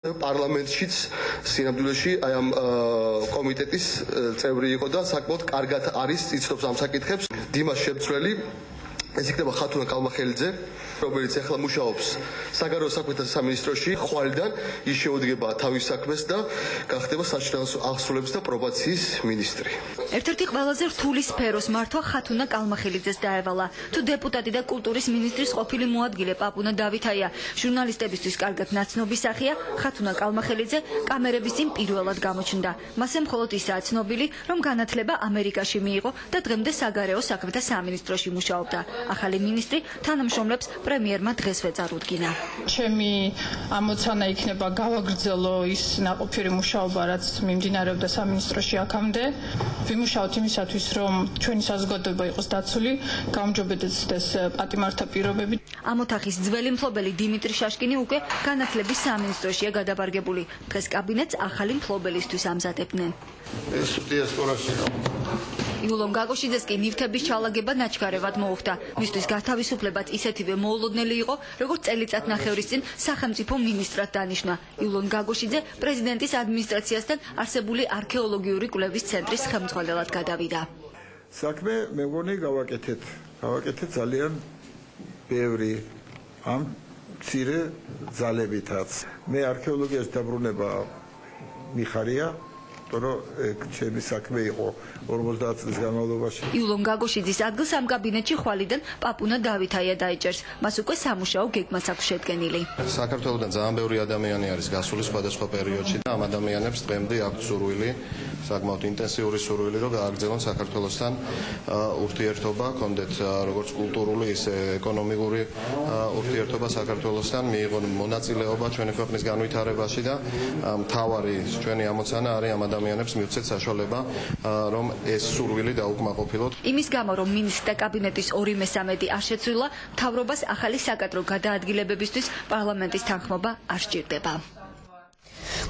პარლამენტშიც სინამდვილეში აი ამ კომიტეტის წევრი იყო და საკმაოდ კარგად არის იცნობს ამ საკითხებს. დიმას შემცვლელი ეს იქნება ხათუნა კალმახელიძე, რომელიც ახლა მუშაობს საგარეო საქმეთა სამინისტროში. ხვალიდან ის შეუდგება თავის საქმეს და გახდება საჭიროების აღსრულების და პრობაციის მინისტრი. ერთ-ერთი ყველაზე რთული სფეროს მართვა ხათუნა კალმახელიძეს დაევალა. თუ დეპუტატი და კულტურის ministris ყოფილი მოადგილე პაპუნა დავითაია ჟურნალისტებისთვის კარგად ნაცნობი სახეა, ხათუნა კალმახელიძე კამერების წინ პირველად გამოჩნდა. მასე მხოლოდ ისაა ცნობილი, რომ განათლება ამერიკაში მიიღო და დღემდე საგარეო საქმეთა სამინისტროში მუშაობდა. ახალი მინისტრი თანამშრომლებს პრემიერმა დღესვე წარუდგინა. ჩემი ამოცანა იქნება გავაგრძელო ის ნაყოფიერი მუშაობა, რაც მიმდინარეობდა სამინისტროში აქამდე. ვიმუშაოთ იმისათვის, რომ ჩვენი საზოგადოება იყოს დაცული, გაუმჯობესდეს პატიმართა პირობები. ამ ოთახის ძველი მფლობელი დიმიტრი შაშკინი უკვე განათლების სამინისტროშია გადაბარგებული. დღეს კაბინეტს ახალი მფლობელისთვის ამზადებდნენ. ეს დიასპორაში იულონ გაგოშიძეს კი ნივთების ჩალაგება ნაჩქარევად მოუხდა. მისთვის გათავისუფლებაც ისეთივე მოულოდნელი იყო, როგორც წელიწადნახევრის წინ სახელმწიფო მინისტრად დანიშნა. იულონ გაგოშიძე პრეზიდენტის ადმინისტრაციასთან არსებული არქეოლოგიური კვლევის ცენტრის ხელმძღვანელად გადავიდა. საქმე მე მგონი გავაკეთეთ ძალიან ბევრი ამ მცირე ძალებითაც. მე არქეოლოგიაში დაბრუნება მიხარია. ჩემი საქმე იყო 50 წლის განმავლობაში. იულონ გაგოშიძის ადგილს ამ კაბინეტში ხვალიდან პაპუნა დავითაია დაიჭერს. მას უკვე სამუშაო გეგმაც აქვს შედგენილი. საქართველოსთან ძალიან ბევრი ადამიანი არის გასული სხვადასხვა პერიოდში და ამ ადამიანებს დღემდე აქვთ სურვილი, საკმაოდ ინტენსიური სურვილი, რომ გააგრძელონ საქართველოსთან ურთიერთობა, კონდეთ როგორც კულტურული, ისე ეკონომიკური ურთიერთობა საქართველოსთან, მიიღონ მონაწილეობა ჩვენი ქვეყნის განვითარებაში და მთავარი ჩვენი ამოცანა არის ამ ადამიანებს მივცეთ საშუალება, რომ ეს სურვილი დაუკმაყოფილოთ. იმის გამო, რომ მინისტრთა კაბინეტის 2/3 არ შეცვლილა, მთავრობას ახალი საკადრო გადაადგილებებისთვის პარლამენტის თანხმობა არ სჭირდება.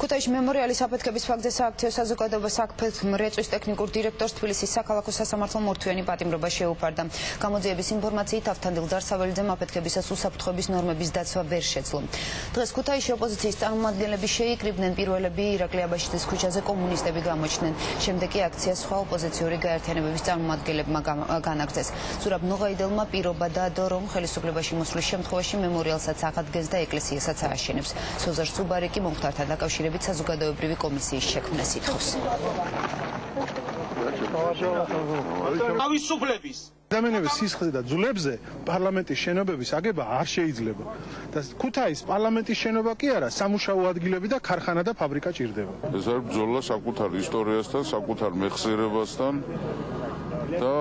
ქუთაისში მემორიალის აფეთქების ფაქტზე სააქციო საზოგადოება საქმრეწვის ტექნიკურ დირექტორს თბილისის საქალაქო სასამართლო მორთვიანი პატიმრობა შეუფარდა. გამოძიების ინფორმაციით ავთანდილ დარსაველიძემ აფეთქებისას უსაფრთხოების ნორმების დაცვა ვერ შეძლო. დღეს ქუთაისში ოპოზიციის წარმომადგენლები შეიკრიბნენ, პირველები ირაკლი აბაშიძის ქუჩაზე კომუნისტები გამოჩნდნენ. შემდეგ კი აქცია სხვა ოპოზიციური გაერთიანებების წარმომადგენლებმა განაგრძეს. ზურაბ ნოღაიდელმა პირობა დაადო, რომ ხელისუფლებაში მოსვლის შემთხვევაში მემორიალსაც აღადგენს და ეკლესიასაც ააშენებს. სოზარ სუბარი კი მომხდართან დაკავშირებით საზოგადოებრივი კომისიის შექმნას ითხოვს. თავისუფლების ადამიანების სისხლზე და ძვლებზე პარლამენტის შენობების აგება არ შეიძლება. და ქუთაისის პარლამენტის შენობა კი არა, სამუშაო ადგილები და ქარხანა და ფაბრიკა ჭირდება. ეს არის ბრძოლა საკუთარ ისტორიასთან, საკუთარ მეხსიერებასთან და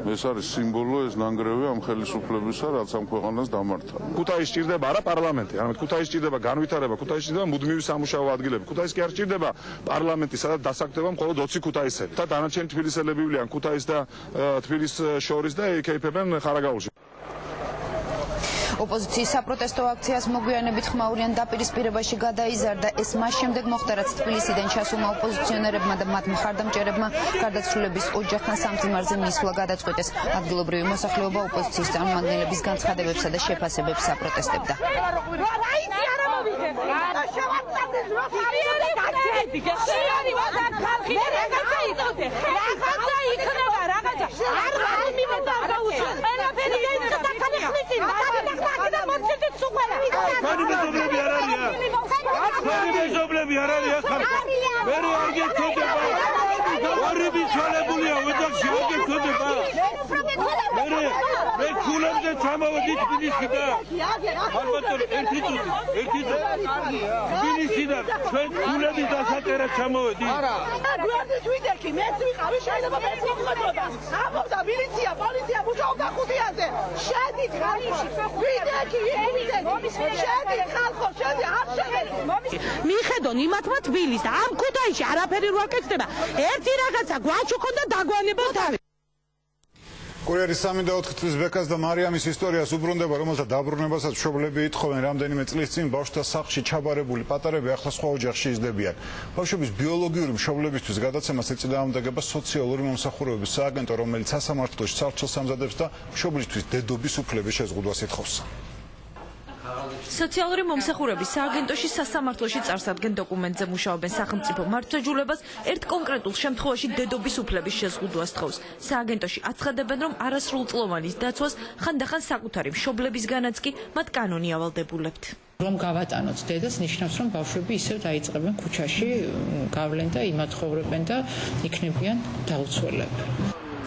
ეს არის სიმბოლო, ეს ნანგრევი ამ ხელისუფლებისა, რაც ამ ქვეყანას დამართა. ქუთაისს ჭირდება არა პარლამენტი, არამედ ქუთაისს ჭირდება განვითარება, ქუთაისს ჭირდება მუდმივი სამუშაო ადგილები. ქუთაისს კი არ ჭირდება პარლამენტი, სადაც დასაქმდება მხოლოდ 20 ქუთაისელი. და დანარჩენი თბილისელები ვივლიან ქუთაისს და თბილისს შორის და ეკეიფებენ ხარაგაულში. ოპოზიციის საპროტესტო აქციას მოგვიანებით ხმაურიან დაპირისპირებაში გადაიზარდა. ეს მას შემდეგ მოხდა, რაც თბილისიდან ჩასულმა ოპოზიციონერებმა და მათ მხარდამჭერებმა გარდაცვლილების ოჯახთან სამძიმარზე მისვლა გადაწყვეტეს. ადგილობრივი მოსახლეობა ოპოზიციის წარმომადგენლების განცხადებებსა და შეფასებებს აპროტესტებდა. მიხედონ იმათმა თბილისს და ამ ქუთაისში არაფერი რო აკეთდება, ერთი რაღაცა გვაჩუქონ და დაგვანება თავი. კურიერის 3-4 წლის ბეკას და მარიამის ისტორიას უბრუნდება, რომელთა დაბრუნებასაც მშობლები ითხოვენ. რამდენიმე წლის წინ ბავშვთა სახლში ჩაბარებული პატარები ახლა სხვა ოჯახში იზრდებიან. ბავშვების ბიოლოგიური მშობლებისთვის გადაცემას ეწინააღმდეგება სოციალური მომსახურებების სააგენტო, რომელიც სასამართლოში ცალ-ცალ ამზადებს და მშობლისთვის დედობის უფლების შეზღუდვას ითხოვს. სოციალური მომსახურების სააგენტოში სასამართლოში წარსადგენ დოკუმენტზე მუშაობენ სახელმწიფო მართლმსაჯულებას ერთ კონკრეტულ შემთხვევაში დედობის უფლების შეზღუდვას თხოვს. სააგენტოში აცხადებენ, რომ არასრულწლოვანის დაცვას ხანდახან საკუთარი მშობლებისგანაც კი მათ კანონი ავალდებულებთ. რომ გავატანოთ დედას ნიშნავს, რომ ბავშვები ისევ დაიწყებენ ქუჩაში, გავლენ და იმათხოვრებენ და იქნებიან დაუცველები.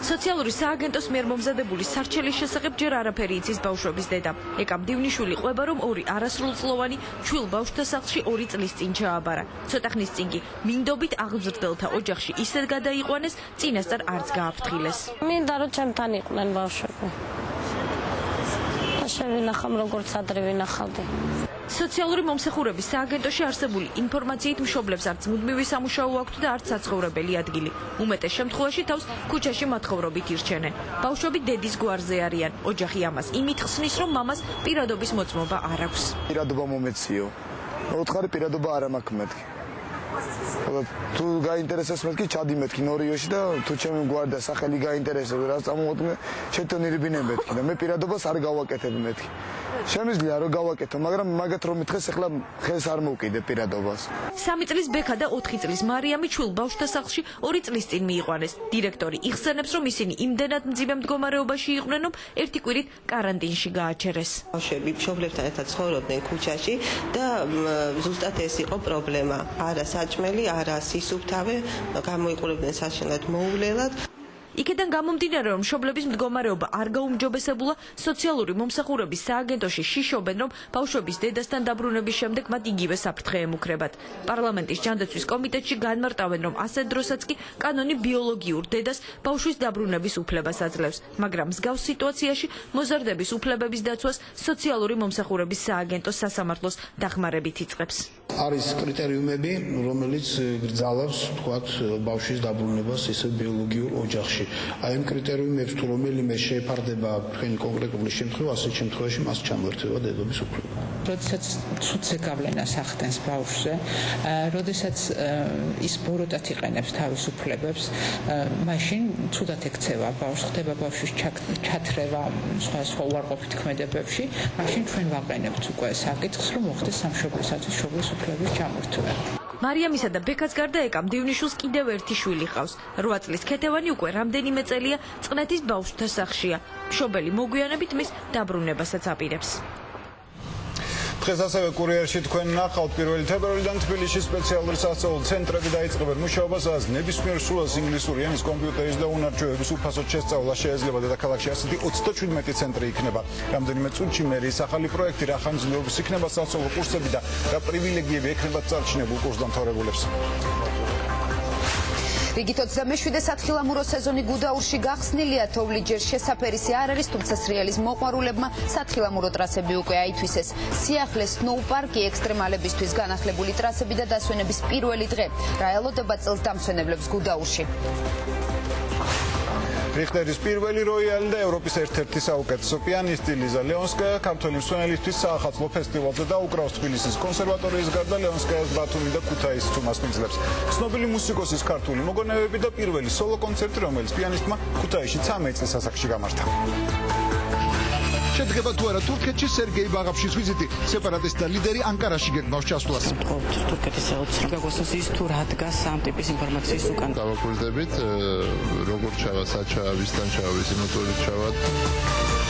სოციალური სააგენტოს მიერ მომზადებული სარჩელის შესახებ ჯერ არაფერი იცის ბავშვების დედა. ეკა მდივნიშვილი ყვება, რომ ორი არასრულწლოვანი ჩვილ ბავშვთა სახლში 2 წლის წინ ჩააბარა. ცოტა ხნის წინ კი მინდობით აღზრდელთა ოჯახში ისეთ გადაიყვანეს, წინასწარ არც გააფრთხილეს. მინდა რომ ჩემთან იყვნენ ბავშვები. შევინახავ როგორც ადრე ვინახავდი. სოციალური მომსახურების სააგენტოში არსებული ინფორმაციით მშობლებს არც მუდმივი სამუშაო აქვთ და არც საცხოვრებელი ადგილი. უმეტეს შემთხვევაში თავს ქუჩაში მათხოვრობით ირჩენენ. ბავშვები დედის გვარზე არიან. ოჯახი ამას იმით ხსნის, რომ მამას პირადობის მოწმობა არ აქვს. პირადობა მომეციო. მოთხარი პირადობა არ მაქვს მეთქი. თუ გაინტერესებს მეთქი ჩადი მეთქი ნორიოში და თუ ჩემი გვარდა სახელი გაინტერესებს რაც წამოვადგე შეთონირებინე მეთქი და მე პირადობას არ გავაკეთებ მეთქი. შემიძლია რომ გავაკეთო, მაგრამ მაგათ რომ მითხეს ახლა ხელს არ მოვკიდე პირადობას. 3 წლის ბექა და 4 წლის მარიამი ჩვილ ბავშვთა სახლში 2 წლის წინ მიიყვანეს. დირექტორი იხსენებს, რომ ისინი იმდენად მძიმე მდგომარეობაში იყვნენ, რომ ერთი კვირით კარანტინში გააჩერეს. ბავშვები მშობლებთან ერთად ცხოვრობდნენ ქუჩაში და ზუსტად ეს იყო პრობლემა. არა საჭმელი, არა სისუფთავე, გამოიყურებდნენ საშინლად მოულელად. იქედან გამომდინარე, რომ მშობლების მდგომარეობა არ გაუმჯობესებულა, სოციალური მომსახურების სააგენტოში შიშობენ, რომ ბავშვების დედასთან დაბრუნების შემდეგ მათ იგივე საფრთხე ემუქრებათ. პარლამენტის ჯანდაცვის კომიტეტში განმარტავენ, რომ ასეთ დროსაც კი კანონი ბიოლოგიურ დედას ბავშვის დაბრუნების უფლებას აძლევს, მაგრამ მსგავს სიტუაციაში მოზარდების უფლებების დაცვას სოციალური მომსახურების სააგენტოს სასამართლოს დახმარებით იწყებს. არის კრიტერიუმები, რომელიც გრძალავს, თქვათ, ბავშვის დაბრუნებას ისე ბიოლოგიურ ოჯახში. აი ამ კრიტერიუმებს თუ რომელიმე შეეფარდება თქვენი კონკრეტული შემთხვევა, ასეთ შემთხვევაში მას ჩამოერთვება დედობის უფლება. როდესაც ცუცე გავლენას ახდენს ბავშვზე, როდესაც ის ბოროტად იყენებს თავის უფლებებს, მაშინ ცუდად ექცევა ბავშვს, ხდება ბავშვის ჩათრევა სხვა უარყოფით ქმედებებში, მაშინ ჩვენ ვაყენებთ უკვე საკითხს, რომ მოხდეს სამშობლოსათვის შობლის უფლების ჩამორთმევა. მარიამისა და ბექას გარდა ეკა მდივნიშვილს კიდევ ერთი შვილი ყავს. 8 წლის ქეთევანი უკვე რამდენიმე წელია წყნეთის ბავშვთა სახლშია. მშობელი მოგვიანებით მის დაბრუნებასაც აპირებს. დღეს ასევე კურიერში თქვენ ნახავთ 1 თებერვალიდან თბილისში სპეციალური სასწავლო ცენტრები დაიწყებენ მუშაობას, სადაც ნებისმიერ სრულად ინგლისური ენის, კომპიუტერის და უნარჩვევების უფასოდ შესწავლა შეიძლება. დედაქალაქში ასეთი 37 ცენტრი იქნება. რამდენიმე წუთში მერიის ახალი პროექტი, რა ხანგრძლივობის იქნება სასწავლო კურსები და რა პრივილეგიები ექნებათ წარჩინებულ კურსდამთავრებულებს. რიგით 27 სათხილამურო სეზონი გუდაურში გახსნილია. თოვლი ჯერ შესაფერისი არ არის, თუმცა სრიალის მოყვარულებმა სათხილამურო ტრასები უკვე აითვისეს. სიახლე სნოუ პარკი, ექსტრემალებისთვის განახლებული ტრასები და დასვენების პირველი დღე. რა ელოდება წელს დამსვენებლებს გუდაურში? რიხტერის პირველი როიალი და ევროპის ერთ-ერთი საუკეთესო პიანისტი ლიზა ლეონსკაია ქართველი მსვენელისთვის საახალწლო ფესტივალზე დაუკრავს. თბილისის კონსერვატორიის გარდა ლეონსკაიას ბათუმი და ქუთაისის თუმას მისძლებს. ცნობილი მუსიკოსის ქართული მოგონებები და პირველი სოლო კონცერტი, რომელიც პიანისტმა ქუთაისში 13 წლის ასაკში გამართა. შედგება თუ არა თურქეთში სერგეი ბაღაფშის ვიზიტი, სეპარატისტთა ლიდერი ანკარაში გეგმავს ჩასვლას. თურქეთის ელჩის თუ რა დგას ამ ტიპის ინფორმაციის უკან. დავაკვირდებით, როგორ ჩავა, საჩა, ვისთან ჩავა, ვისი მოწვევით ჩავა.